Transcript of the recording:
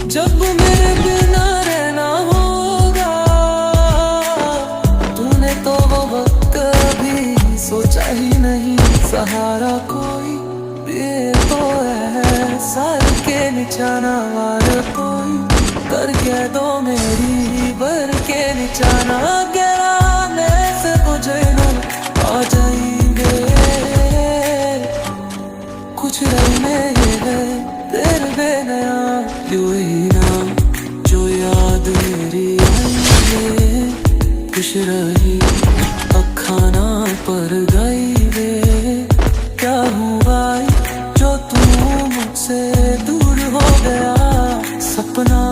जब मेरे बिना रहना होगा, तूने तो वो वक्त कभी सोचा ही नहीं। सहारा कोई ये तो है, सर के निचाना वार कोई करके दो मेरी भर के निचाना। गिराने से मुझे न आ जाएंगे कुछ रहने है तेरे बेनया। यूं ही ना जो याद मेरी आई खुश रही अखाना पर गई वे। क्या हुआ जो तू मुझसे दूर हो गया, सपना